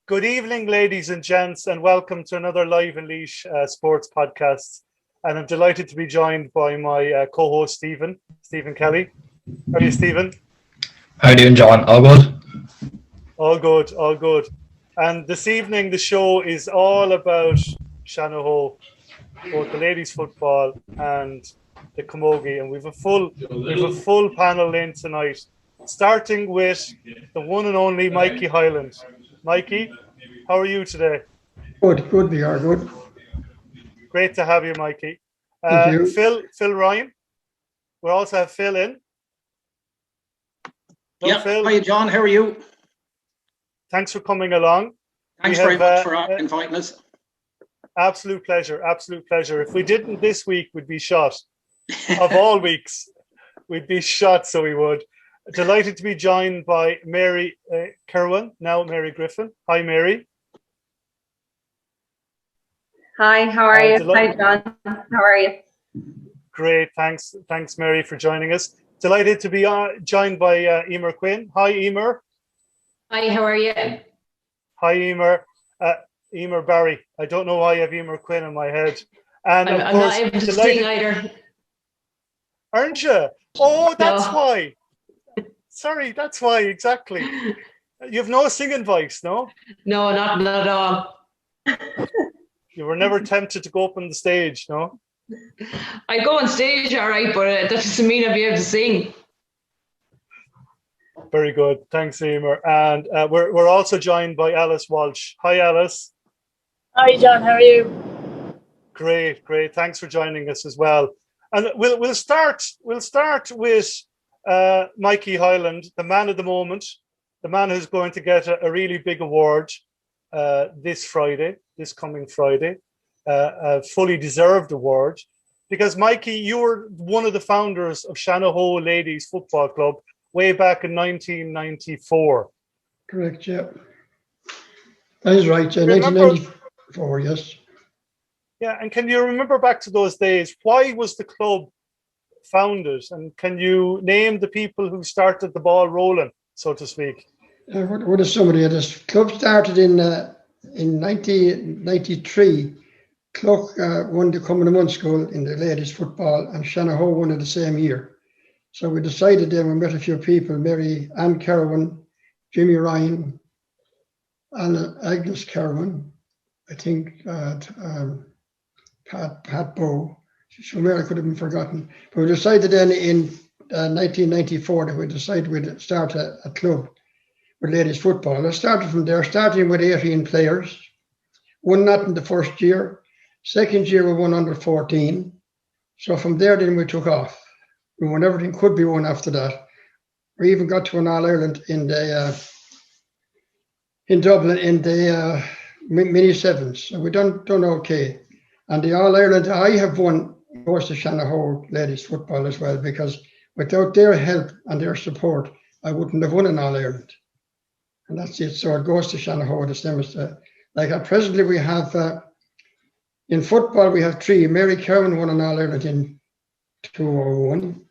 Good evening, ladies and gents, and welcome to another Live and Leash sports podcast. And I'm delighted to be joined by my co-host, Stephen Kelly. How are you, Stephen? How are you doing, John? All good? All good, all good. And this evening, the show is all about Shanahoe, both the ladies' football and the camogie. And we've a full panel in tonight, starting with the one and only Mikey Hyland. Mikey, how are you today? Good, we are good. Great to have you, Mikey. Thank you. Phil Ryan. We also have Phil in. Hello, Phil. Hi, John. How are you? Thanks for coming along. Thanks very much for inviting us. Absolute pleasure. If we didn't this week, we'd be shot. Of all weeks, we'd be shot, so we would. Delighted to be joined by Mary Kerwin, now Mary Griffin. Hi, Mary. Hi, how are you? Hi, John. How are you? Great, thanks, Mary, for joining us. Delighted to be joined by Eimear Quinn. Hi, Eimear. Hi, how are you? Hi, Eimear. Eimear Barry. I don't know why I have Eimear Quinn in my head. And I'm not able to sing either. Aren't you? Oh, that's why. Sorry, that's why, exactly. You have no singing voice, no? No, not at all. You were never tempted to go up on the stage, no? I go on stage, all right, but that doesn't mean I'll be able to sing. Very good. Thanks, Eimear. And we're also joined by Alice Walsh. Hi, Alice. Hi, John. How are you? Great. Thanks for joining us as well. And we'll start with Mikey Hyland, the man of the moment, the man who's going to get a really big award this coming Friday, a fully deserved award, because Mikey, you were one of the founders of Shanahoe Ladies Football Club way back in 1994. Correct, yeah. That is right, yeah, 1994, yes. Yeah, and can you remember back to those days? Why was the club founded, and can you name the people who started the ball rolling, so to speak? What is somebody? This club started in 1993. Clough won the Coming of Month School in the ladies football, and Shanahoe won it the same year. So we decided then, we met a few people, Mary Ann Kerwin, Jimmy Ryan, and Agnes Kerwin, I think Pat Bow. So Mary could have been forgotten. But we decided then in 1994 that we'd start a club with ladies football. I started from there, starting with 18 players. Won that in the first year. Second year we won under 14. So from there then we took off. We won everything could be won after that. We even got to an All-Ireland in Dublin in the mini sevens. So we done okay. And the All-Ireland I have won goes to Shanahoe Ladies Football as well, because without their help and their support, I wouldn't have won an All-Ireland. And that's it. So it goes to Shanahoe the same as presently we have in football we have three. Mary Kerwin won an All-Ireland in 2001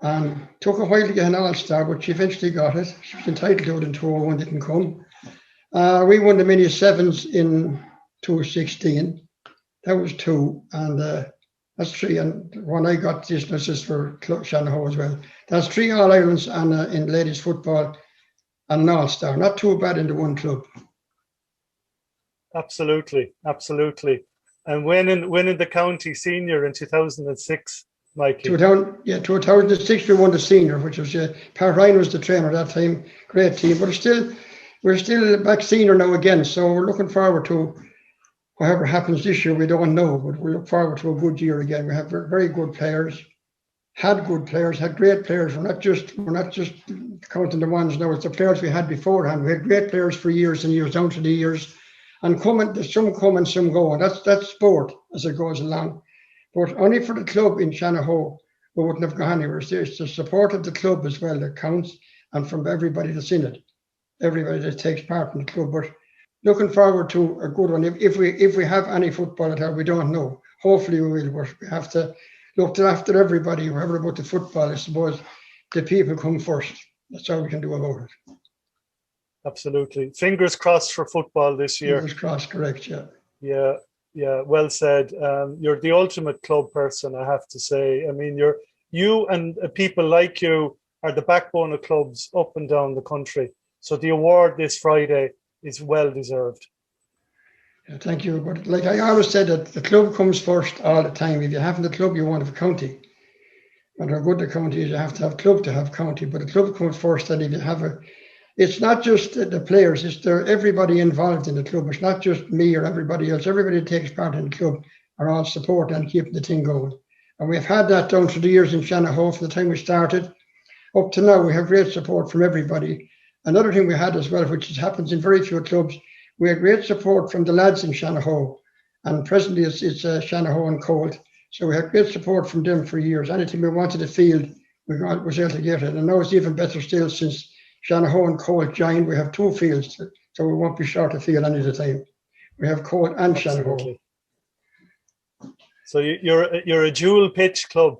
and took a while to get an All-Star, but she eventually got it. She was entitled to it in 2001, didn't come. We won the mini sevens in 2016. That was two, and that's three. And one I got this is for Shanahoe as well. That's three All-Irelands and in ladies football and an All-Star. Not too bad in the one club. Absolutely. And winning the county senior in 2006, Mikey. 2006 we won the senior, which was Pat Ryan was the trainer at that time. Great team, but we're still back senior now again. So we're looking forward to whatever happens this year. We don't know, but we look forward to a good year again. We have very good players. Had good players, had great players. We're not just counting the ones now. It's the players we had beforehand. We had great players for years and years, down to the years. And some come and some go. And that's sport as it goes along. But only for the club in Shanahoe, we wouldn't have gone anywhere. It's the support of the club as well that counts, and from everybody that's in it, everybody that takes part in the club. But looking forward to a good one. If we have any football at all, we don't know. Hopefully we will, but we have to look after everybody. Whatever about the football, I suppose the people come first. That's all we can do about it. Absolutely. Fingers crossed for football this year. Fingers crossed, correct, yeah. Yeah, well said. You're the ultimate club person, I have to say. I mean, you and people like you are the backbone of clubs up and down the country. So the award this Friday is well deserved. Yeah, thank you. But like I always said, that the club comes first all the time. If you have the club, you won't have county. And how good the county is, you have to have club to have county. But the club comes first, and if you have it's not just the players, it's everybody involved in the club. It's not just me or everybody else. Everybody that takes part in the club are all support and keeping the thing going. And we've had that down through the years in Shanahoe from the time we started. Up to now, we have great support from everybody. Another thing we had as well, which happens in very few clubs, we had great support from the lads in Shanahoe. And presently it's Shanahoe and Colt. So we had great support from them for years. Anything we wanted to field, we was able to get it. And now it's even better still since Shanahoe and Colt joined. We have 2 fields, so we won't be short of field any of the time. We have Colt and Shanahoe. So you're a dual pitch club.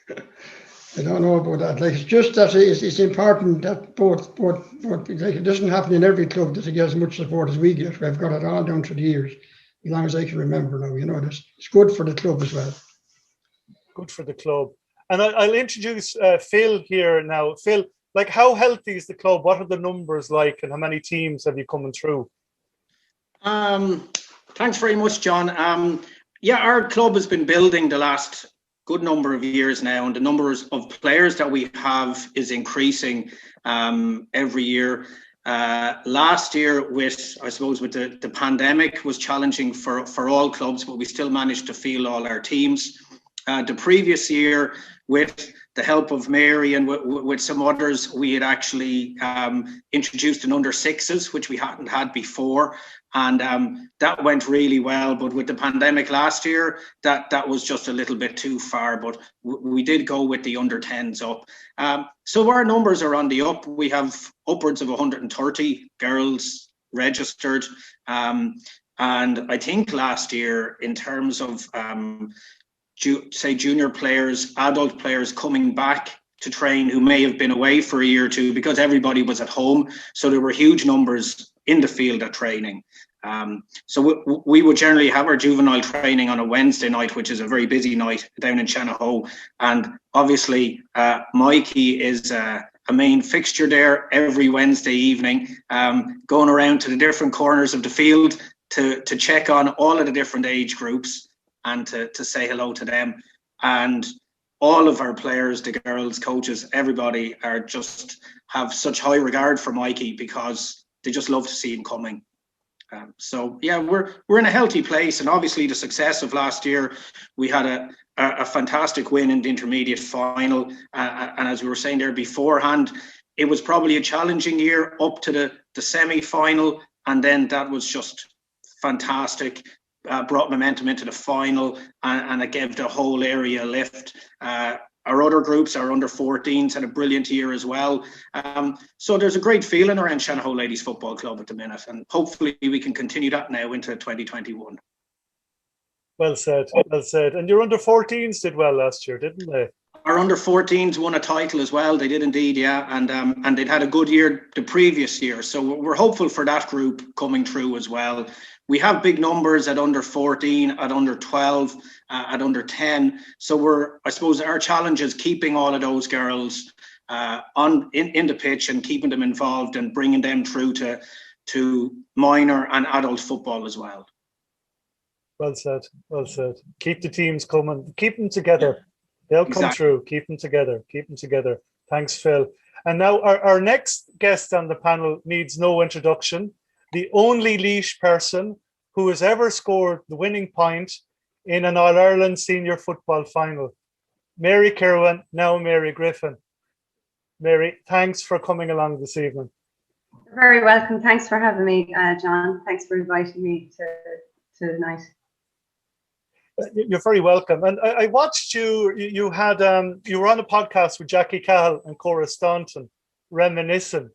I don't know about that. Like, it's just that it's important that both like, it doesn't happen in every club that they get as much support as we get. We've got it all down through the years, as long as I can remember now. You know, it's good for the club as well. Good for the club. And I'll introduce Phil here now. Phil, like, how healthy is the club? What are the numbers like, and how many teams have you coming through? Thanks very much, John. Our club has been building the last good number of years now, and the numbers of players that we have is increasing every year. Last year, with the pandemic, was challenging for all clubs, but we still managed to field all our teams. The previous year, with the help of Mary and with some others, we had actually introduced an under sixes, which we hadn't had before. And that went really well. But with the pandemic last year, that was just a little bit too far. But we did go with the under 10s up. So our numbers are on the up. We have upwards of 130 girls registered. And I think last year, in terms of junior players, adult players coming back to train who may have been away for a year or two because everybody was at home. So there were huge numbers in the field at training. So we would generally have our juvenile training on a Wednesday night, which is a very busy night down in Shanahoe. And obviously, Mikey is a main fixture there every Wednesday evening, going around to the different corners of the field to check on all of the different age groups and to say hello to them. And all of our players, the girls, coaches, everybody are just have such high regard for Mikey because they just love to see him coming. So yeah, we're in a healthy place, and obviously the success of last year, we had a fantastic win in the intermediate final, and as we were saying there beforehand, it was probably a challenging year up to the semi-final, and then that was just fantastic. Brought momentum into the final, and it gave the whole area a lift. Our other groups, our under 14s, had a brilliant year as well. So there's a great feeling around Shanahoe Ladies Football Club at the minute, and hopefully we can continue that now into 2021. Well said, well said. And your under 14s did well last year, didn't they? Our under 14s won a title as well. They did indeed, yeah, and they'd had a good year the previous year. So we're hopeful for that group coming through as well. We have big numbers at under 14, at under 12, at under 10. So I suppose our challenge is keeping all of those girls in the pitch and keeping them involved and bringing them through to minor and adult football as well. Well said, well said. Keep the teams coming, keep them together. They'll come through, keep them together, keep them together. Thanks, Phil. And now our next guest on the panel needs no introduction. The only Laois person who has ever scored the winning point in an All-Ireland senior football final. Mary Kirwan, now Mary Griffin. Mary, thanks for coming along this evening. You're very welcome. Thanks for having me, John. Thanks for inviting me to tonight. You're very welcome. And I watched you. You were on a podcast with Jackie Cahill and Cora Staunton, reminiscing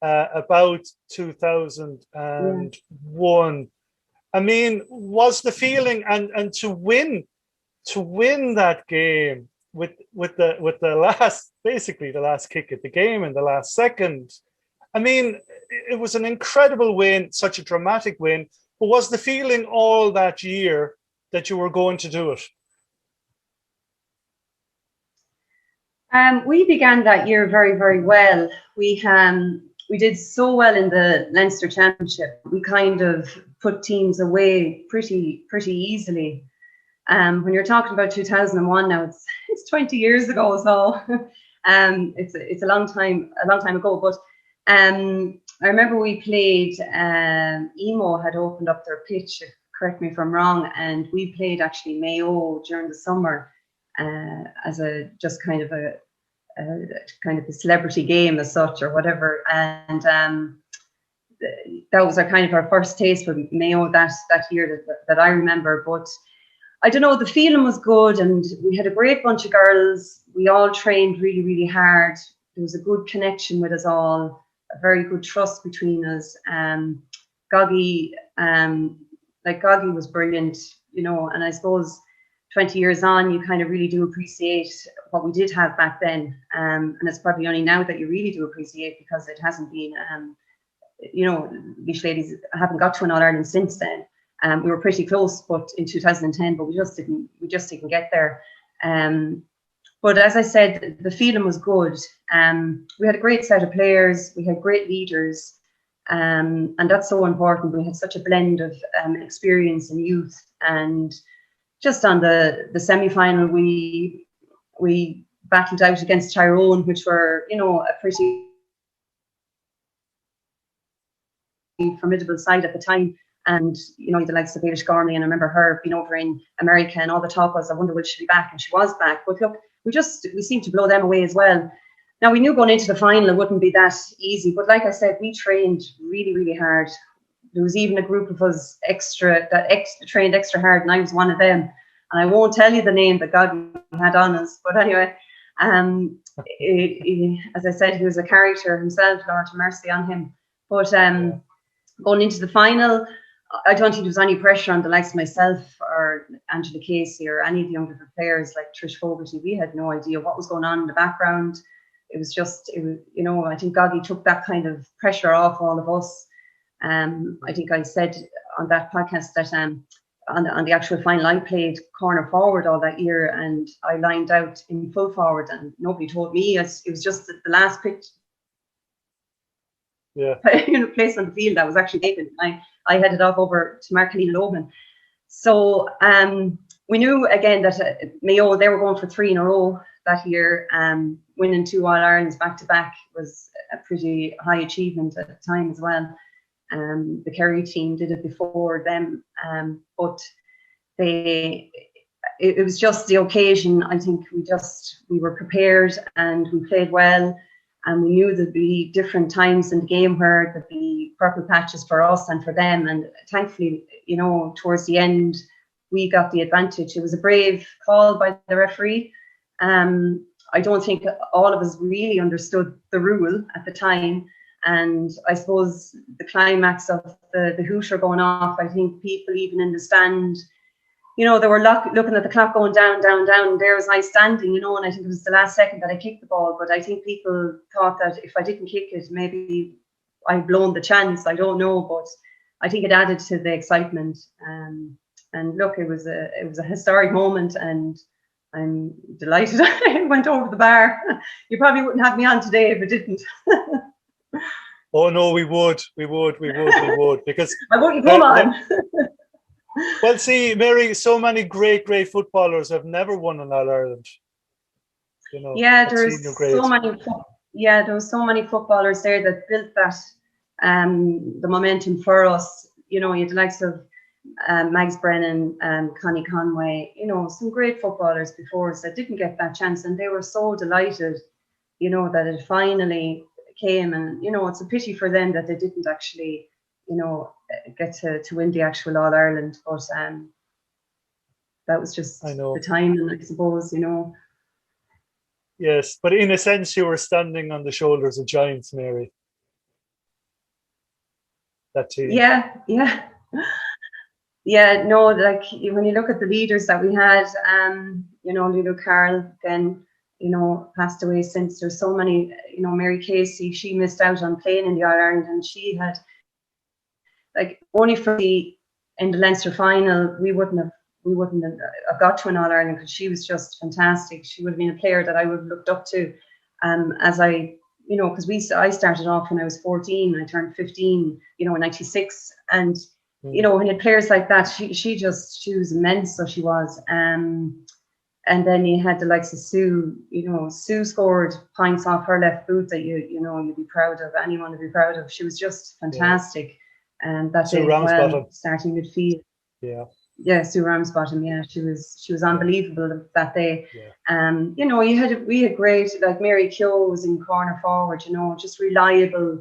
about 2001. I mean, was the feeling and to win that game with the last, basically the last kick at the game in the last second, I mean, it was an incredible win, such a dramatic win. But was the feeling all that year that you were going to do it? We began that year very, very well. We did so well in the Leinster Championship. We kind of put teams away pretty easily. When you're talking about 2001 now, it's 20 years ago, so it's a long time ago. But I remember we played. Emo had opened up their pitch. Correct me if I'm wrong, and we played actually Mayo during the summer as a just kind of a celebrity game as such or whatever, and that was our first taste for Mayo that year that I remember. But I don't know, the feeling was good, and we had a great bunch of girls. We all trained really, really hard. There was a good connection with us all, a very good trust between us. Goggy was brilliant, you know, and I suppose 20 years on, you kind of really do appreciate what we did have back then. And it's probably only now that you really do appreciate, because it hasn't been, you know, Laois Ladies haven't got to an All-Ireland since then. We were pretty close, but in 2010, but we just didn't get there. But as I said, the feeling was good. We had a great set of players. We had great leaders. And that's so important. We had such a blend of experience and youth. And just on the semi-final, we battled out against Tyrone, which were, you know, a pretty formidable side at the time. And, you know, the likes of Baelish Gormley, and I remember her being over in America, and all the talk was, I wonder, will she be back? And she was back. But look, we seemed to blow them away as well. Now, we knew going into the final it wouldn't be that easy. But like I said, we trained really, really hard. There was even a group of us trained extra hard, and I was one of them. And I won't tell you the name that God had on us. But anyway, as I said, he was a character himself, Lord have mercy on him. But going into the final, I don't think there was any pressure on the likes of myself or Angela Casey or any of the younger players like Trish Fogarty. We had no idea what was going on in the background. It was, you know, I think Goggy took that kind of pressure off all of us. I think I said on that podcast that on the actual final, I played corner forward all that year, and I lined out in full forward, and nobody told me. It was just the last pitch. Yeah. Place on the field that was actually taken. I headed off over to Mark-Helena Lohan. So we knew again that Mayo, they were going for 3 in a row that year. Winning 2 All-Irelands back-to-back was a pretty high achievement at the time as well. The Kerry team did it before them, but it was just the occasion. I think we were prepared and we played well. And we knew there'd be different times in the game where there'd be purple patches for us and for them. And thankfully, you know, towards the end, we got the advantage. It was a brave call by the referee. I don't think all of us really understood the rule at the time. And I suppose the climax of the hooter going off, I think people even in the stand, you know, they were looking at the clock going down, and there was I standing, you know, and I think it was the last second that I kicked the ball. But I think people thought that if I didn't kick it, maybe I'd blown the chance. I don't know, but I think it added to the excitement. And look, it was a historic moment, and I'm delighted I went over the bar. You probably wouldn't have me on today if it didn't. Oh no, we would, because I wouldn't come on. Well, see, Mary, so many great footballers have never won an All-Ireland. You know, yeah, there was so many footballers there that built that the momentum for us. You know, you had the likes of Mags Brennan and Connie Conway, you know, some great footballers before us that didn't get that chance, and they were so delighted, you know, that it finally came. And, you know, it's a pity for them that they didn't actually, you know, get to win the actual All-Ireland. But that was just the timing, I suppose, you know. Yes, but in a sense, you were standing on the shoulders of giants, Mary. That team. Yeah, no, like when you look at the leaders that we had, you know, Lulu Carroll, then passed away since. There's so many, Mary Casey, she missed out on playing in the All-Ireland, and she had, like, only for in the Leinster final, we wouldn't have got to an All-Ireland, because she was just fantastic. She would have been a player that I would have looked up to, as I, because I started off when I was 14, I turned 15, in 96, and when you had players like that, she was immense, so she was. And then you had the likes of Sue. Sue scored points off her left boot that you'd be proud of. Anyone would be proud of. She was just fantastic. And that's it. Well, starting midfield. Yeah, Sue Ramsbottom. Yeah, she was unbelievable that day. Yeah. We had great, like Mary Keogh was in corner forward. Just reliable.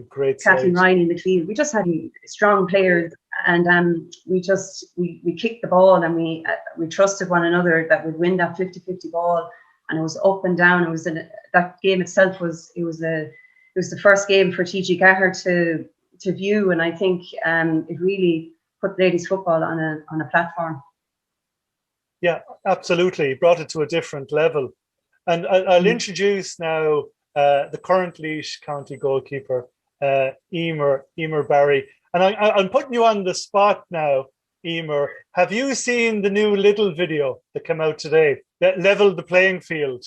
Great. Kathleen Ryan in midfield. We just had strong players, and we kicked the ball, and we trusted one another that would win that 50-50 ball, and it was up and down. It was that game itself was the first game for TG Gahar to view, and I think it really put ladies football on a platform. Yeah, absolutely. Brought it to a different level, and I'll introduce now the current Laois County goalkeeper, Eimear Barry. And I'm putting you on the spot now, Eimear. Have you seen the new Little video that came out today that leveled the playing field?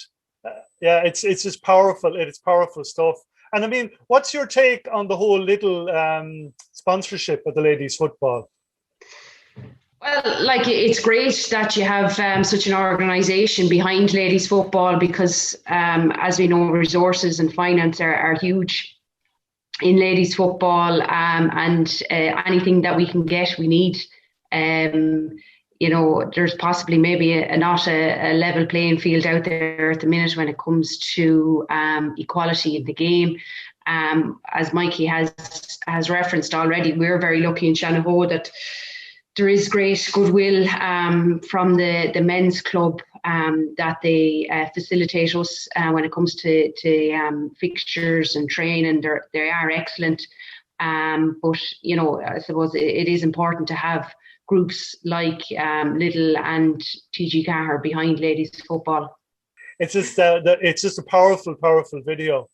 It's just powerful. It's powerful stuff. And I mean, what's your take on the whole Little sponsorship of the ladies football? Well, like, it's great that you have such an organisation behind ladies football, because as we know, resources and finance are huge in ladies football, and anything that we can get, we need. There's possibly maybe not a level playing field out there at the minute when it comes to equality in the game. As Mikey has referenced already, we're very lucky in Shanahoe that there is great goodwill from the men's club that they facilitate us when it comes to fixtures and training. They are excellent. But, I suppose it is important to have groups like Little and TG Gahar behind ladies football. It's just a powerful video.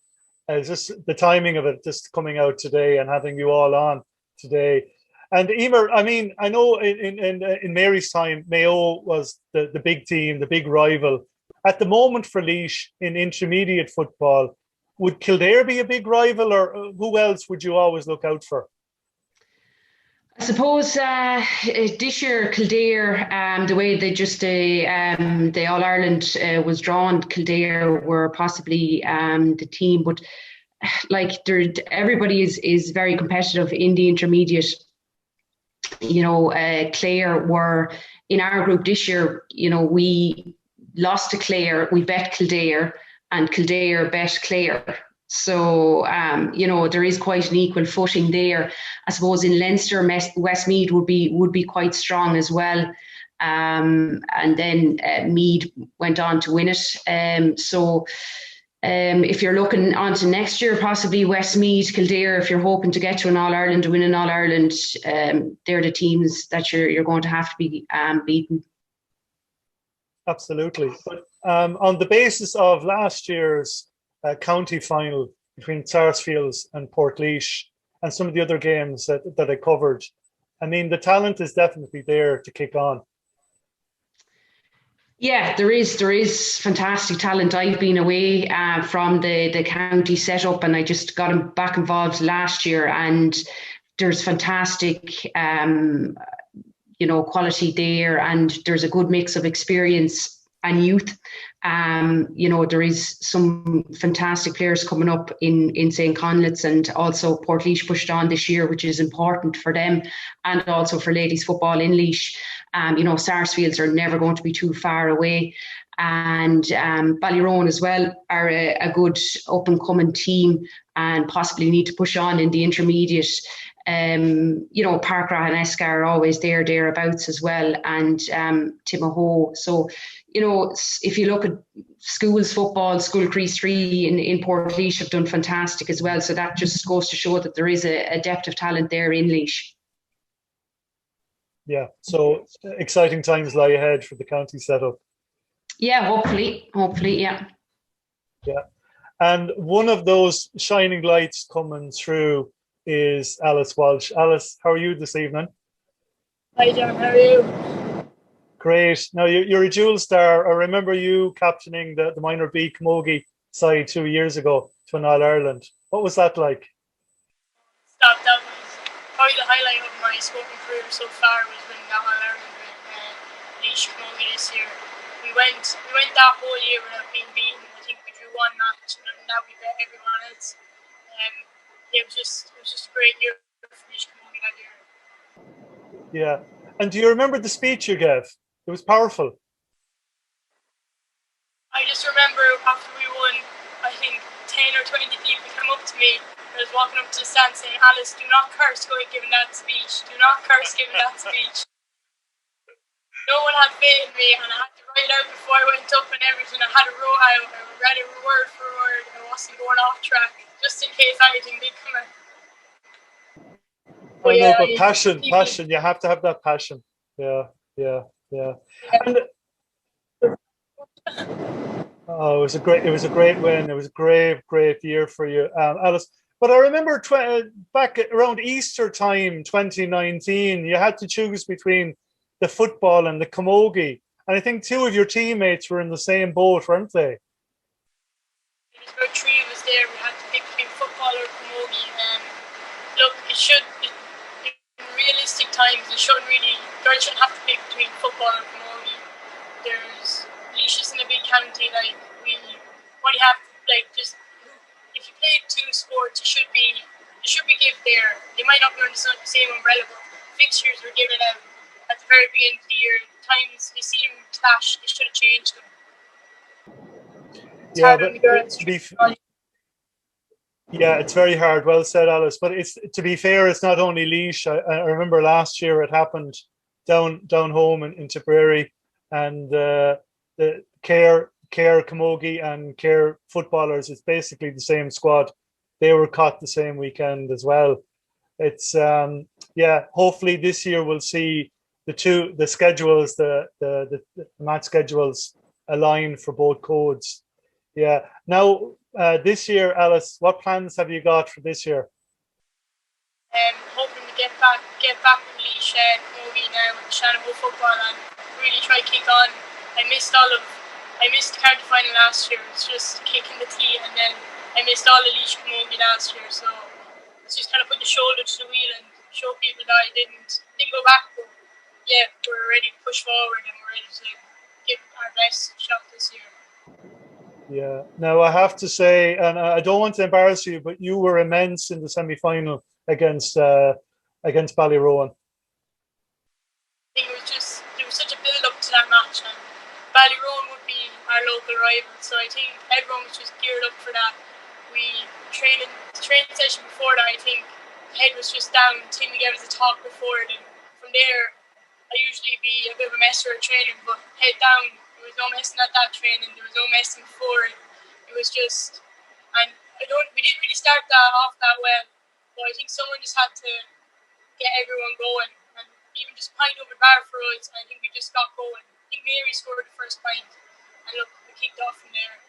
It's just the timing of it just coming out today and having you all on today. And Eimear, I mean, I know in Mary's time, Mayo was the big team, the big rival. At the moment for Laois in intermediate football, would Kildare be a big rival, or who else would you always look out for? I suppose this year Kildare, the way the All-Ireland was drawn, Kildare were possibly the team, but like everybody is very competitive in the intermediate. Clare were in our group this year. We lost to Clare, we bet Kildare, and Kildare bet Clare. So, there is quite an equal footing there. I suppose in Leinster, Westmeath would be quite strong as well. And then Meath went on to win it. If you're looking on to next year, possibly Westmeath, Kildare, if you're hoping to get to an All-Ireland, to win an All-Ireland, they're the teams that you're going to have to be beaten. Absolutely. But on the basis of last year's county final between Sarsfields and Portlaoise and some of the other games that I covered, I mean, the talent is definitely there to kick on. Yeah, there is fantastic talent. I've been away from the county setup, and I just got back involved last year, and there's fantastic quality there, and there's a good mix of experience and youth. There is some fantastic players coming up in St. Conleth's, and also Portlaoise pushed on this year, which is important for them and also for ladies football in Laois. Sarsfields are never going to be too far away, and Ballyroan as well are a good up and coming team and possibly need to push on in the intermediate. Parkragh and Esca are always thereabouts as well, and Timahoe. So, if you look at schools football, School Crease 3 in Portlaoise have done fantastic as well. So that just goes to show that there is a depth of talent there in Laois. Yeah. So exciting times lie ahead for the county setup. Yeah, hopefully, yeah. Yeah. And one of those shining lights coming through is Alice Walsh. Alice, how are you this evening? Hi, John. How are you? Great. Now, you're a dual star. I remember you captaining the minor B Camogie side 2 years ago to an All-Ireland. What was that like? That was probably the highlight of my sporting career so far, was winning that All-Ireland with Laois Camogie this year. We went that whole year without being beaten. I think we drew one match, and now we beat everyone else. It was just a great year for Laois Camogie that year. Yeah. And do you remember the speech you gave? It was powerful. I just remember after we won, I think 10 or 20 people came up to me. I was walking up to the stand saying, Alice, do not curse giving that speech. Do not curse giving that speech. No one had faith in me, and I had to write it out before I went up and everything. I read it word for word. I wasn't going off track, just in case anything did come out. I know, but passion. You have to have that passion. Yeah. And it was a great win. It was a great year for you, Alice. But I remember back around Easter time, 2019, you had to choose between the football and the camogie, and I think two of your teammates were in the same boat, weren't they? There was about three of us there. We had to pick between football or camogie. Look, in realistic times, girls shouldn't have to pick between football and camogie. There's Laois in a big county, like we only have just if you play two sports, it should be given there. They might not be under the same umbrella, but fixtures were given out at the very beginning of the year. Times you see them clash, they should have changed them. It's very hard. Well said, Alice. But to be fair, it's not only Laois. I remember last year it happened down home in Tipperary, and the Care Camogie and Care footballers. It's basically the same squad. They were caught the same weekend as well. It's hopefully this year we'll see the schedules, the match schedules align for both codes. Yeah. Now this year, Alice, what plans have you got for this year? Hoping to get back with Laois Camogie now with Shanahoe football and really try kick on. I missed the county final last year. It's just kicking the tee, and then I missed all the Laois Camogie last year. So it's just kind of put the shoulder to the wheel and show people that I didn't go back. But yeah, we're ready to push forward and we're ready to give our best shot this year. Yeah. Now I have to say, and I don't want to embarrass you, but you were immense in the semi-final against Ballyrowan. I think there was such a build-up to that match, and Ballyrowan would be our local rival, so I think everyone was just geared up for that. The training session before that, I think head was just down. Timmy gave us a talk before it, and from there, I usually be a bit of a messer at training, but head down. There was no messing at that training. There was no messing before it. It was just, and we didn't really start that off that well, but I think someone just had to get everyone going, and even just pint over bar for us. I think we just got going. I think Mary scored the first pint, and look, we kicked off from there.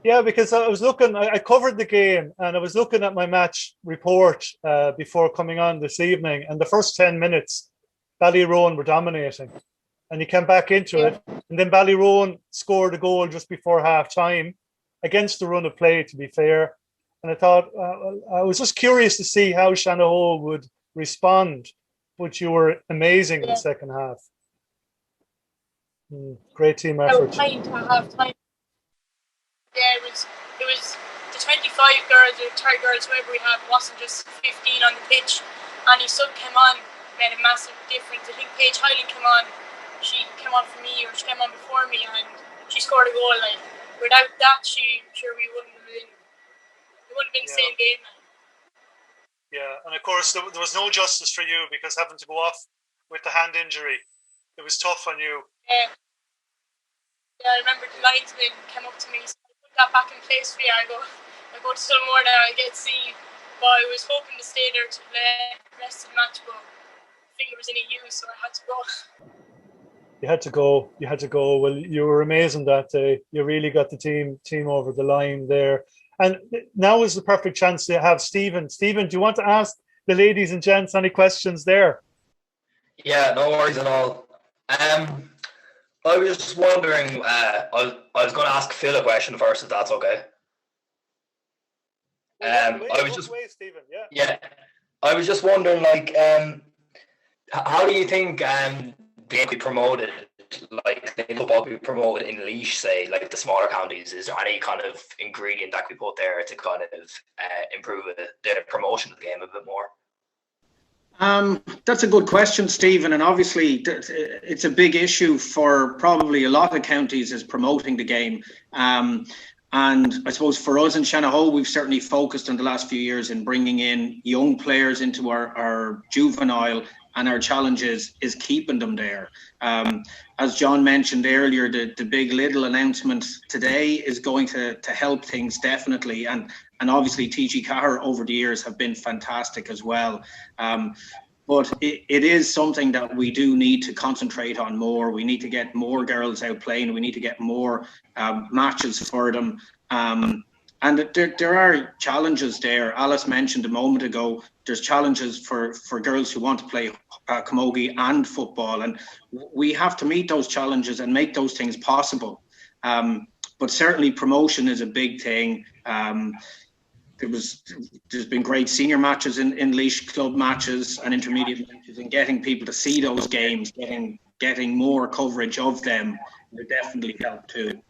Yeah, because I was looking, I covered the game, and I was looking at my match report before coming on this evening, and the first 10 minutes, Ballyrowan were dominating, and you came back into it, and then Ballyrowan scored a goal just before half time against the run of play, to be fair. And I thought, I was just curious to see how Shanahoe would respond, but you were amazing in the second half. Great team effort. Time to have time. Yeah, it was the 25 girls or 30 girls, whoever we had, wasn't just 15 on the pitch. And his sub came on, made a massive difference. I think Paige Hyland came on. She came on for me, or she came on before me, and she scored a goal. Like, without that, we wouldn't have been. It wouldn't have been the same game. Yeah, and of course there was no justice for you because having to go off with the hand injury, it was tough on you. Yeah, I remember the linesman came up to me. That back in place for you. I go to some more now. I get seen, but I was hoping to stay there to the rest of the match. But finger was in a U, so I had to go. You had to go. You had to go. Well, you were amazing that day. You really got the team over the line there. And now is the perfect chance to have Stephen. Stephen, do you want to ask the ladies and gents any questions there? Yeah, no worries at all. I was just wondering, I was going to ask Phil a question first, if that's okay. I was just, Stephen, yeah, I was just wondering, like, how do you think they could be promoted, like the football could be promoted in Laois, say, like the smaller counties? Is there any kind of ingredient that could be put there to kind of improve the promotion of the game a bit more? That's a good question, Stephen, and obviously it's a big issue for probably a lot of counties, is promoting the game. And I suppose for us in Shanahoe, we've certainly focused in the last few years in bringing in young players into our juvenile, and our challenge is keeping them there. As John mentioned earlier, the Big Little announcement today is going to help things definitely. And obviously TG Cahir over the years have been fantastic as well. But it is something that we do need to concentrate on more. We need to get more girls out playing. We need to get more matches for them. And there are challenges there. Alice mentioned a moment ago, there's challenges for girls who want to play camogie and football. And we have to meet those challenges and make those things possible. But certainly promotion is a big thing. There's been great senior matches in Laois club matches and intermediate matches, and getting people to see those games, getting more coverage of them will definitely help too.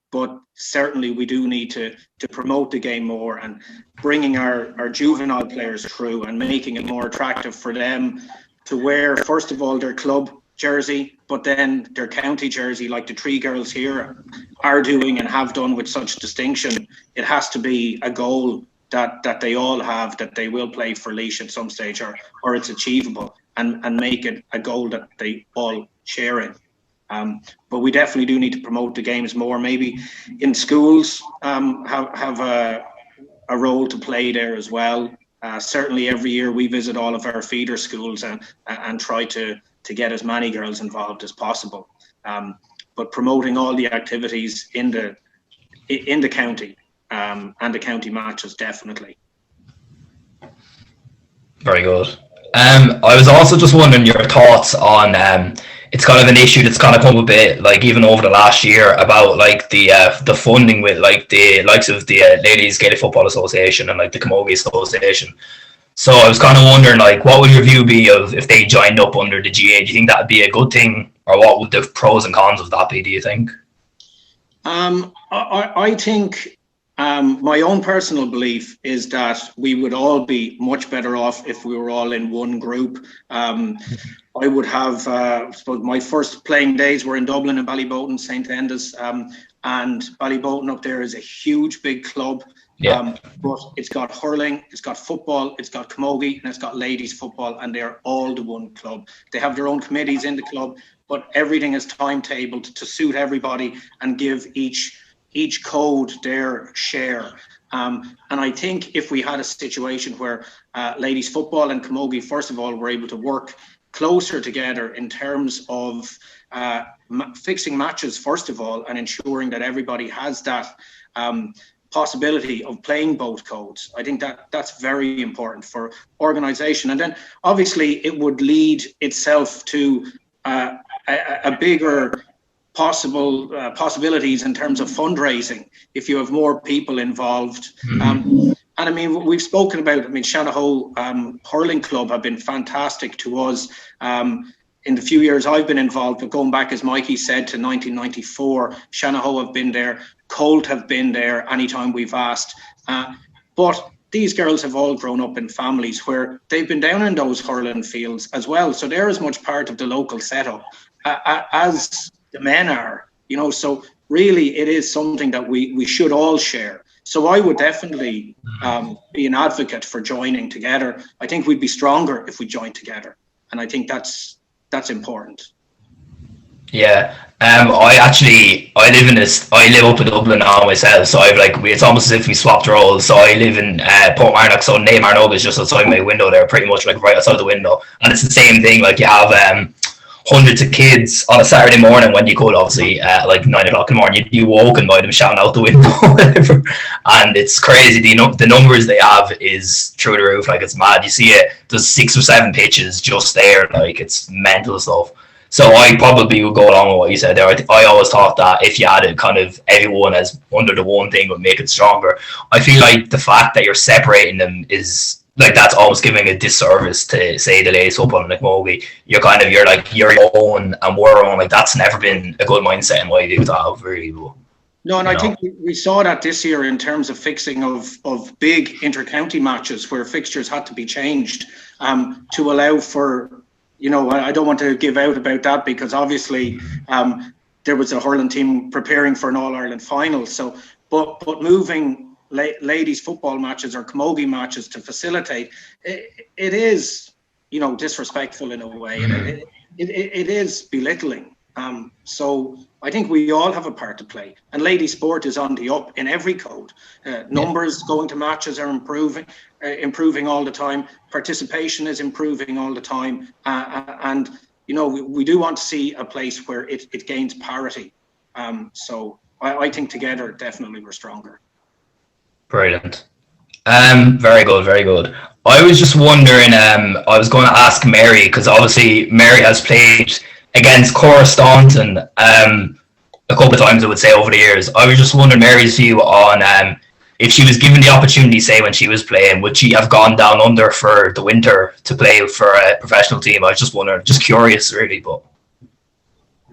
But certainly we do need to promote the game more, and bringing our juvenile players through and making it more attractive for them to wear, first of all, their club jersey, but then their county jersey, like the three girls here are doing and have done with such distinction. It has to be a goal that they all have, that they will play for Laois at some stage, or it's achievable, and make it a goal that they all share in. But we definitely do need to promote the games more. Maybe in schools have a role to play there as well. Certainly every year we visit all of our feeder schools and try to get as many girls involved as possible. But promoting all the activities in the county and the county matches, definitely. Very good. I was also just wondering your thoughts on it's kind of an issue that's kind of come a bit, like, even over the last year, about like the funding with like the likes of the Ladies Gaelic Football Association and like the Camogie Association. So I was kind of wondering, like, what would your view be of if they joined up under the GA? Do you think that would be a good thing, or what would the pros and cons of that be, do you think? I think my own personal belief is that we would all be much better off if we were all in one group. I would have, I suppose my first playing days were in Dublin and Ballyboten, St. Enda's, and Ballyboten up there is a huge, big club. Yeah. But it's got hurling, it's got football, it's got camogie, and it's got ladies football, and they're all the one club. They have their own committees in the club, but everything is timetabled to suit everybody and give each code their share. And I think if we had a situation where ladies football and camogie, first of all, were able to work closer together in terms of fixing matches, first of all, and ensuring that everybody has that possibility of playing both codes. I think that's very important for organisation. And then obviously it would lead itself to a bigger possibilities in terms of fundraising if you have more people involved. And I mean, we've spoken about, I mean, Shanahoe Hurling Club have been fantastic to us in the few years I've been involved, but going back, as Mikey said, to 1994, Shanahoe have been there, Colt have been there anytime we've asked. But these girls have all grown up in families where they've been down in those hurling fields as well. So they're as much part of the local setup as the men are, you know. So really it is something that we should all share. So I would definitely be an advocate for joining together. I think we'd be stronger if we joined together. And I think that's important. Yeah. I live up in Dublin now myself, so it's almost as if we swapped roles. So I live in Portmarnock, so Neymarnock is just outside my window there, pretty much like right outside the window, and it's the same thing. Like you have hundreds of kids on a Saturday morning when you could, obviously, at like 9 o'clock in the morning, you woken by them shouting out the window, whatever. And it's crazy. The numbers they have is through the roof. Like, it's mad. You see it, there's 6 or 7 pitches just there. Like, it's mental stuff. So I probably would go along with what you said there. I always thought that if you had it kind of everyone as under the one thing would make it stronger. I feel like the fact that you're separating them is like that's almost giving a disservice to, say, the Laois football and like Mogi. You're like you're your own and we're own. Like, that's never been a good mindset in my view to have, really. No, and I think we saw that this year in terms of fixing of big inter-county matches where fixtures had to be changed to allow for, I don't want to give out about that because obviously there was a hurling team preparing for an All-Ireland final. So, but moving ladies football matches or camogie matches to facilitate, it is, disrespectful in a way. And it is belittling. So I think we all have a part to play, and ladies sport is on the up in every code. Numbers going to matches are improving all the time. Participation is improving all the time, and we do want to see a place where it gains parity. So I think together definitely we're stronger. Brilliant. Very good, very good. I was just wondering, I was going to ask Mary, because obviously Mary has played against Cora Staunton a couple of times, I would say, over the years. I was just wondering Mary's view on if she was given the opportunity, say, when she was playing, would she have gone down under for the winter to play for a professional team? I was just wondering, just curious, really. But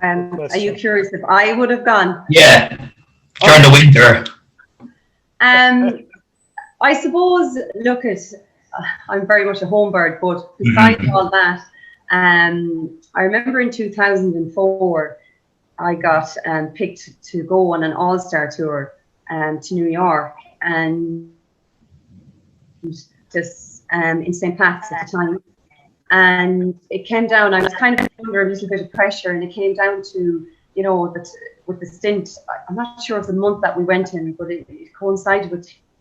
are you curious if I would have gone? Yeah, during the winter. I suppose, I'm very much a home bird, but besides all that, I remember in 2004, I got picked to go on an all-star tour to New York, and just in St. Pat's at the time. And it came down, I was kind of under a little bit of pressure, and it came down to, with the stint, I'm not sure of the month that we went in, but it coincided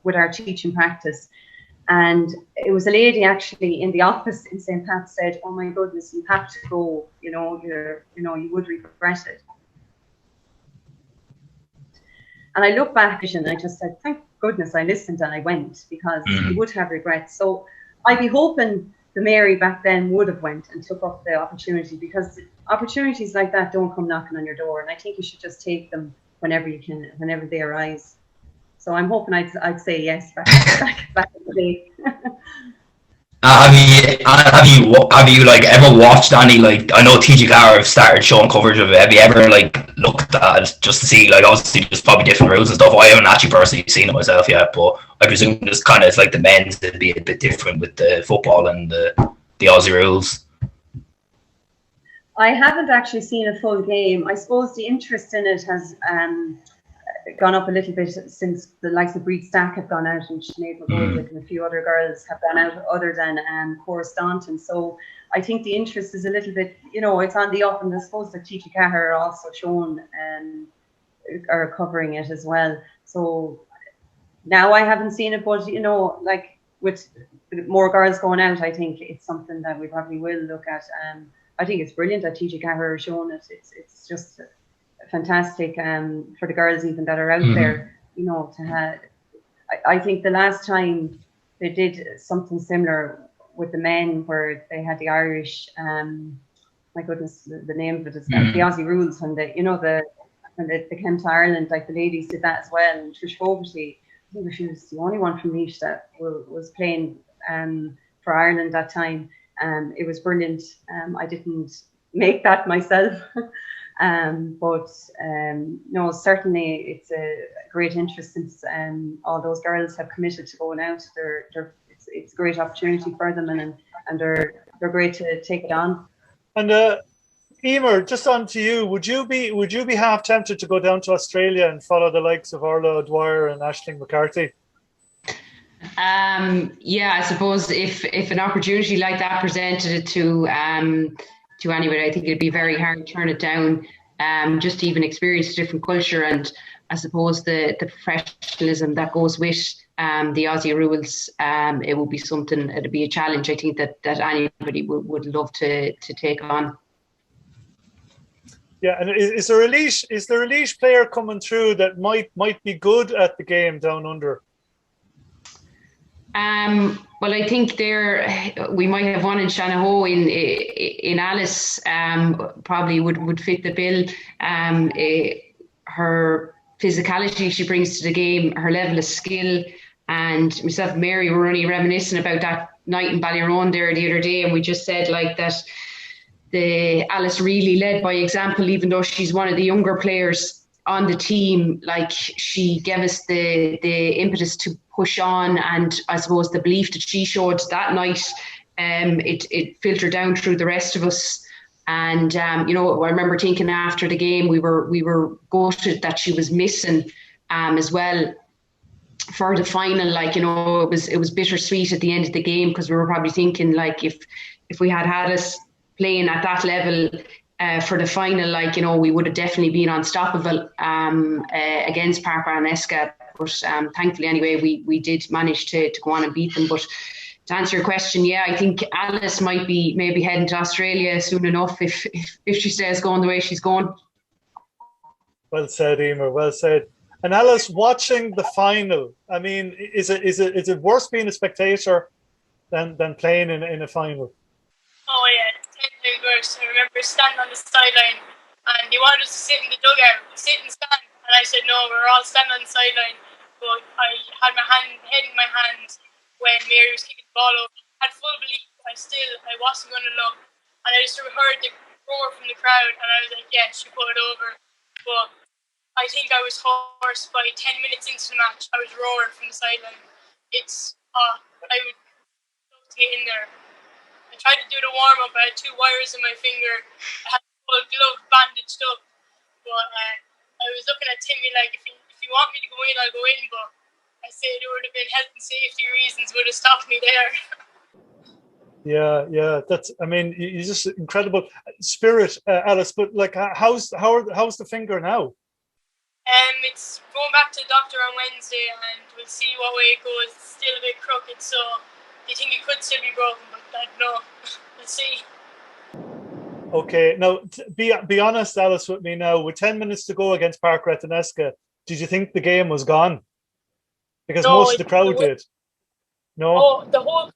with our teaching practice. And it was a lady actually in the office in St. Pat's said, "Oh my goodness, you have to go, you would regret it." And I look back and I just said, thank goodness I listened and I went, because you would have regrets. So I'd be hoping the Mary back then would have went and took up the opportunity, because opportunities like that don't come knocking on your door. And I think you should just take them whenever you can, whenever they arise. So I'm hoping I'd say yes back in the day. Have you like ever watched any, like, I know TG Carr have started showing coverage of it. Have you ever like looked at it just to see, like, obviously there's probably different rules and stuff. I haven't actually personally seen it myself yet, but I presume there's kind of like the men's would be a bit different with the football and the Aussie rules. I haven't actually seen a full game. I suppose the interest in it has gone up a little bit since the likes of Breed Stack have gone out, and Shanahoe Ladies and a few other girls have gone out, other than Cora Staunton. So I think the interest is a little bit, it's on the up, and I suppose that TG Carr are also shown are covering it as well. So now I haven't seen it, but like with more girls going out, I think it's something that we probably will look at. I think it's brilliant that TG Carr are showing it. It's just fantastic for the girls even that are out there, to have. I think the last time they did something similar with the men, where they had the Irish, my goodness, the name of it is the Aussie rules, when they came to Ireland, like the ladies did that as well. And Trish Fogarty, I think she was the only one from Laois that was playing for Ireland that time. It was brilliant. I didn't make that myself. But no, certainly it's a great interest, since all those girls have committed to going out. It's a great opportunity for them, and they're great to take it on. And Eimear, just on to you. Would you be half tempted to go down to Australia and follow the likes of Orla O'Dwyer and Aisling McCarthy? Yeah, I suppose if an opportunity like that presented it to anybody, I think it'd be very hard to turn it down. just to even experience a different culture, and I suppose the professionalism that goes with the Aussie rules. It would be something, it'd be a challenge, I think, that anybody would love to take on. Yeah, and is there a Laois player coming through that might be good at the game down under? Well, I think we might have one in Shanahoe in Alice. Probably would fit the bill. Her physicality she brings to the game, her level of skill, and myself and Mary were only reminiscing about that night in Ballyrone there the other day, and we just said like that. The Alice really led by example, even though she's one of the younger players on the team. Like, she gave us the impetus to push on, and I suppose the belief that she showed that night, it filtered down through the rest of us. And I remember thinking after the game, we were gutted that she was missing as well for the final. Like, it was bittersweet at the end of the game, because we were probably thinking like if we had us playing at that level for the final, we would have definitely been unstoppable against Park Rathneska. But thankfully, anyway, we did manage to go on and beat them. But to answer your question, yeah, I think Alice might be maybe heading to Australia soon enough if she stays going the way she's going. Well said, Eimear. Well said. And Alice, watching the final, I mean, is it worse being a spectator than playing in a final? Oh yeah, 10 times worse. I remember standing on the sideline, and he wanted us to sit in the dugout, sit and stand, and I said no, we're all standing on the sideline. But I had my head in my hand when Mary was kicking the ball up. I had full belief. I wasn't going to look, and I just heard the roar from the crowd, and I was like, yeah, she put it over. But I think I was hoarse by 10 minutes into the match. I was roaring from the sideline. I would love to get in there. I tried to do the warm-up. I had 2 wires in my finger. I had the full glove bandaged up. But I was looking at Timmy like, if you want me to go in, I'll go in. But I said it would have been health and safety reasons would have stopped me there. Yeah. You're just incredible spirit, Alice. But like, how's the finger now? It's going back to the doctor on Wednesday, and we'll see what way it goes. It's still a bit crooked, so they think it could still be broken, but I don't know. We'll see. Okay, now be honest, Alice, with me now. With 10 minutes to go against Park Rathneska, did you think the game was gone? Because most of the crowd did. No? Oh, no one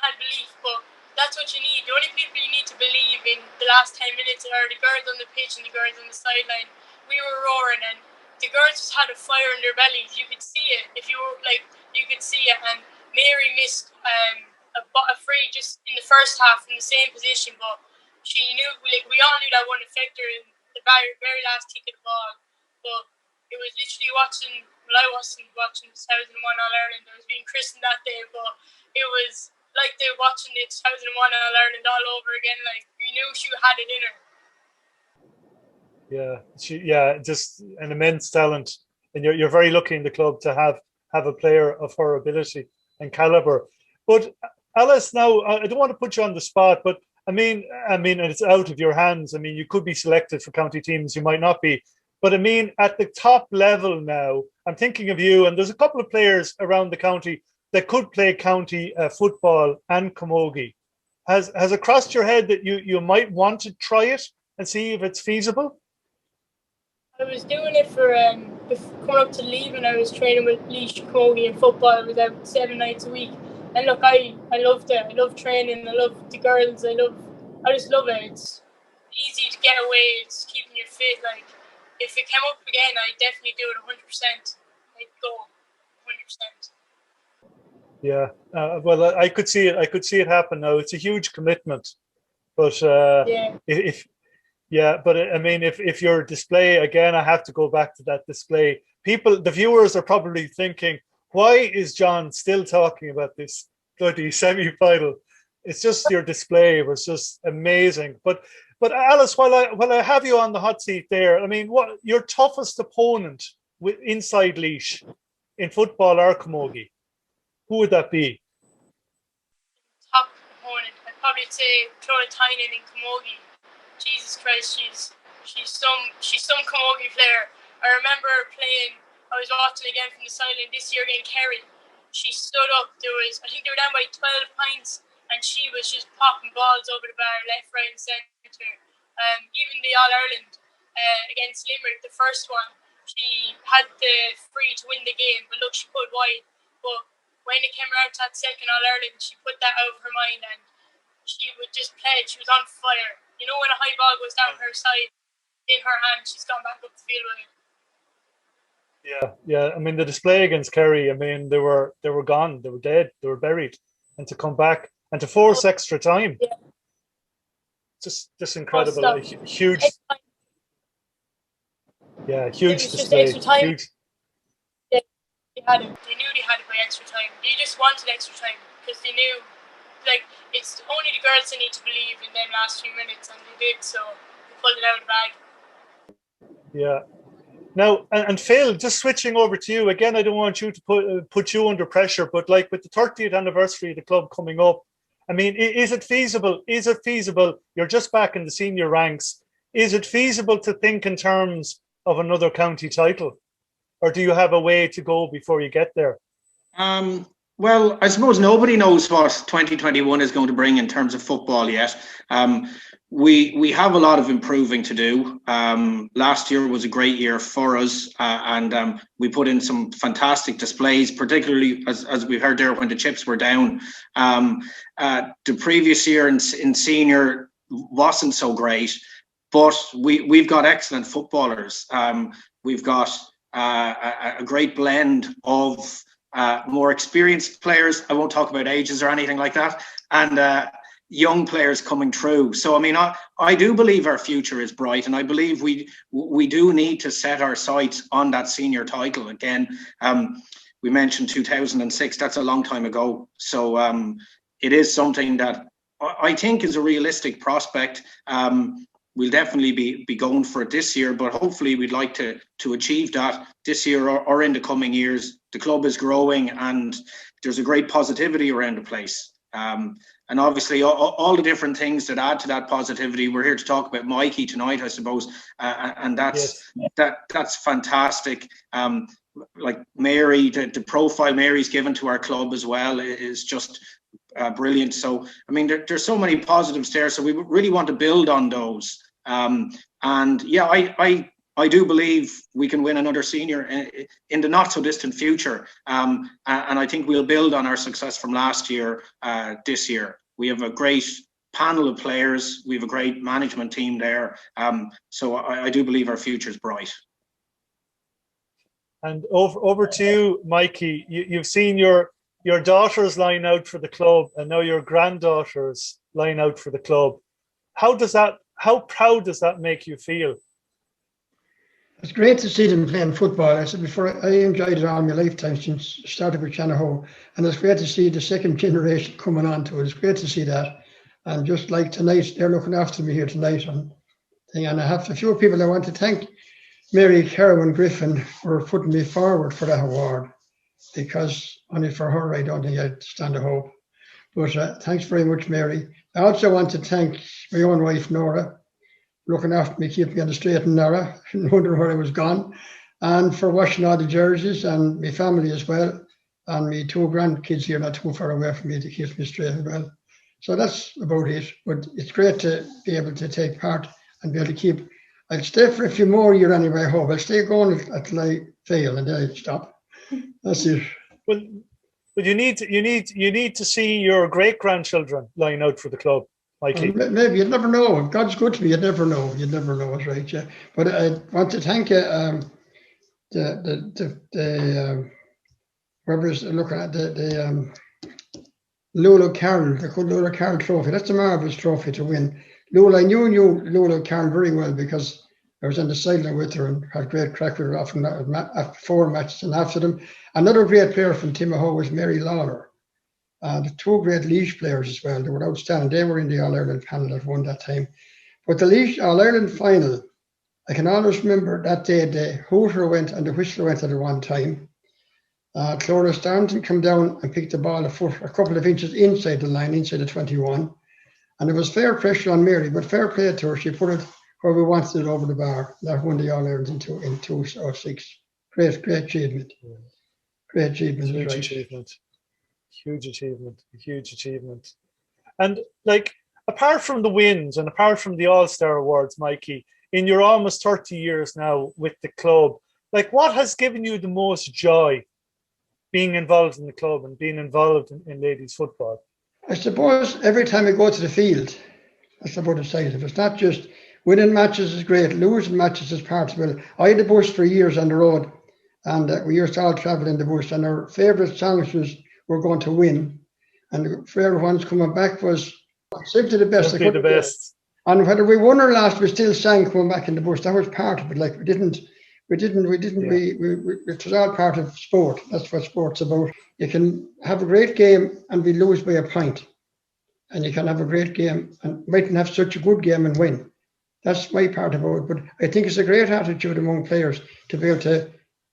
had belief, but that's what you need. The only people you need to believe in the last 10 minutes are the girls on the pitch and the girls on the sideline. We were roaring, and the girls just had a fire in their bellies. You could see it. You could see it. And Mary missed a free just in the first half in the same position, but she knew, we all knew that wouldn't affect her in the very, very last kick of the ball. But it was literally I wasn't watching 2001 All-Ireland. I was being christened that day, but it was like they were watching the 2001 All-Ireland all over again. Like, we knew she had it in her. Yeah, just an immense talent, and you're very lucky in the club to have a player of her ability and caliber. But Alice, now I don't want to put you on the spot, but I mean, it's out of your hands. I mean, you could be selected for county teams, you might not be, but I mean, at the top level now, I'm thinking of you, and there's a couple of players around the county that could play county football and camogie. Has it crossed your head that you might want to try it and see if it's feasible? I was doing it for coming up to leaving. I was training with Laois camogie and football. I was out 7 nights a week, and look, I loved it. I love training. I love the girls. I just love it. It's easy to get away. It's keeping you fit. Like, if it came up again, I'd definitely do it 100%. I'd go 100%. Yeah, well, I could see it happen now. It's a huge commitment, but if your display again, I have to go back to that display. The viewers are probably thinking, why is John still talking about this bloody semi-final? It's just your display was just amazing. But Alice, while I have you on the hot seat there, I mean, what your toughest opponent inside Laois in football or camogie? Who would that be? Top opponent, I'd probably say Clora Tynan in camogie. Jesus Christ, She's some camogie player. I remember I was watching again from the sideline this year against Kerry. She stood up. I think they were down by 12 points, and she was just popping balls over the bar, left, right, and centre. Even the All Ireland against Limerick, the first one, she had the free to win the game, but look, she put wide. But when it came around to that second All Ireland, she put that out of her mind, and she would just play. She was on fire. You know, when a high ball goes down her side, in her hand, she's gone back up the field with it. Yeah. I mean, the display against Kerry, I mean, they were gone, they were dead, they were buried, and to come back and to force extra time, just incredible, huge. Yeah, huge display. Extra time. Huge. They knew they had it by extra time. They just wanted extra time because they knew, like, it's only the girls that need to believe in them last few minutes, and they did. So they pulled it out of the bag. Yeah. Now, and Phil, just switching over to you again. I don't want you to put you under pressure, but like with the 30th anniversary of the club coming up, I mean, is it feasible? You're just back in the senior ranks. Is it feasible to think in terms of another county title, or do you have a way to go before you get there? Well, I suppose nobody knows what 2021 is going to bring in terms of football yet. We have a lot of improving to do. Last year was a great year for us, and we put in some fantastic displays, particularly as we heard there when the chips were down. The previous year in senior wasn't so great, but we've got excellent footballers. We've got a great blend of more experienced players. I won't talk about ages or anything like that, and young players coming through. So I mean, I do believe our future is bright, and I believe we do need to set our sights on that senior title again. We mentioned 2006. That's a long time ago. So it is something that I think is a realistic prospect. We'll definitely be going for it this year, but hopefully we'd like to achieve that this year or in the coming years. The club is growing, and there's a great positivity around the place. And obviously all the different things that add to that positivity. We're here to talk about Mikey tonight, I suppose, and that's fantastic. Like Mary, the profile Mary's given to our club as well is just brilliant. So I mean, there's so many positives there. So we really want to build on those. And yeah, I do believe we can win another senior in the not so distant future. And I think we'll build on our success from last year this year. We have a great panel of players. We have a great management team there. So I do believe our future is bright. And over to you, Mikey. You've seen your daughters line out for the club, and now your granddaughters line out for the club. How proud does that make you feel? It's great to see them playing football. I said before, I enjoyed it all my lifetime since I started with Shanahoe, and it's great to see the second generation coming on to it. It's great to see that. And just like tonight, they're looking after me here tonight. And I have a few people I want to thank. Lulu Carroll and Griffin for putting me forward for that award, because only for her I don't think I'd stand a hope. But thanks very much, Mary. I also want to thank my own wife, Nora, looking after me, keeping me on the straight and narrow, wondering where I was gone, and for washing all the jerseys, and my family as well, and my two grandkids here not too far away from me to keep me straight as well. So that's about it. But it's great to be able to take part and be able to keep. I'll stay for a few more years anyway, I hope. I'll stay going until I fail and then I'll stop. That's it. Well, you need to see your great grandchildren line out for the club, Mikey. Maybe, you'd never know. If God's good to me, you'd never know. You'd never know, it's right, yeah. But I want to thank whoever's looking at the Lulu Carroll, the Lulu Carroll trophy. That's a marvellous trophy to win. I knew Lulu Carroll very well because I was on the sideline with her and had great crack with her often after 4 matches and after them. Another great player from Shanahoe was Mary Lawler. The two great Laois players as well. They were outstanding. They were in the All-Ireland panel that won that time. But the Laois All-Ireland final, I can always remember that day the hooter went and the whistler went at the one time. Clora Staunton came down and picked the ball a couple of inches inside the line, inside the 21. And there was fair pressure on Mary, but fair play to her. She put it where we wanted it over the bar. That won the All-Ireland in 2006. Great achievement. Great achievement. Huge Right. achievement. Huge achievement. Huge achievement. And like, apart from the wins and apart from the All-Star Awards, Mikey, in your almost 30 years now with the club, like, what has given you the most joy being involved in the club and being involved in ladies football? I suppose every time I go to the field, that's about exciting. It's not just winning matches is great, losing matches is part of it. I had a bus for years on the road, and we used to all travel in the bus, and our favourite songs was "We're Going to Win," and the favourite ones coming back was "Simply the Best." Simply the best. And whether we won or lost, we still sang coming back in the bus. That was part of it. Like, it was all part of sport. That's what sport's about. You can have a great game and we lose by a point. And you can have a great game and mightn't have such a good game and win. That's my part about it. But I think it's a great attitude among players to be able to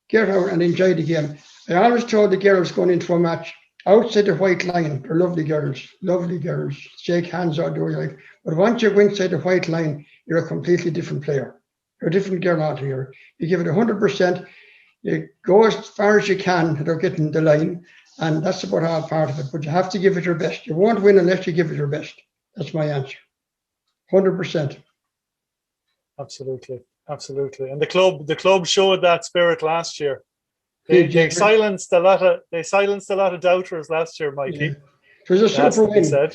get out and enjoy the game. I always told the girls going into a match, outside the white line, they're lovely girls, shake hands all the way. But once you go inside the white line, you're a completely different player. You're a different girl altogether. You give it 100%, you go as far as you can without getting the line, and that's about all part of it. But you have to give it your best. You won't win unless you give it your best. That's my answer. 100%. Absolutely. And the club showed that spirit last year. They silenced a lot of doubters last year, Mikey. Yeah. It was a super win.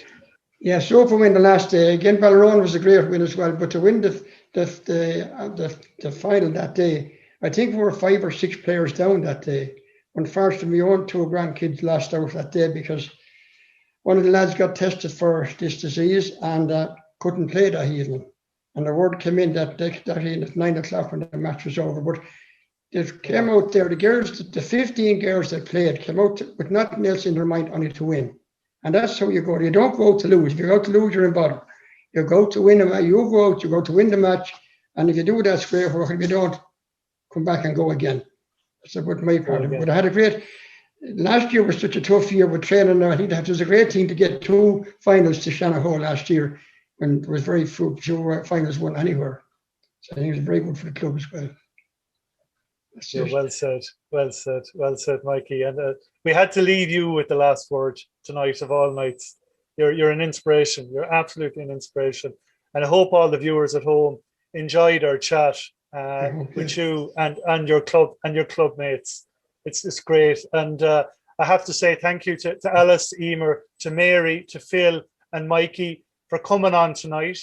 Yeah, super win the last day. Again, Ballerone was a great win as well. But to win the final that day, I think we were 5 or 6 players down that day. Unfortunately, my own 2 grandkids lost out that day because one of the lads got tested for this disease and couldn't play that evening. And the word came in that evening at 9 o'clock when the match was over. But it came out there, the girls, the 15 girls that played came out with nothing else in their mind, only to win. And that's how you go. You don't go out to lose. If you go out to lose, you're in bother. You go to win you go to win the match. And if you do, that's great work. If you don't, come back and go again. That's about my part of it. But I had a great, last year was such a tough year with training. I think that was a great thing to get 2 finals to Shanahoe last year, when there was very few finals won anywhere. So I think it was very good for the club as well. Yeah, well said, Mikey. And we had to leave you with the last word tonight of all nights. You're an inspiration. You're absolutely an inspiration. And I hope all the viewers at home enjoyed our chat with you and your club mates. It's great. And I have to say thank you to Alice, Eimear, to Mary, to Phil and Mikey for coming on tonight.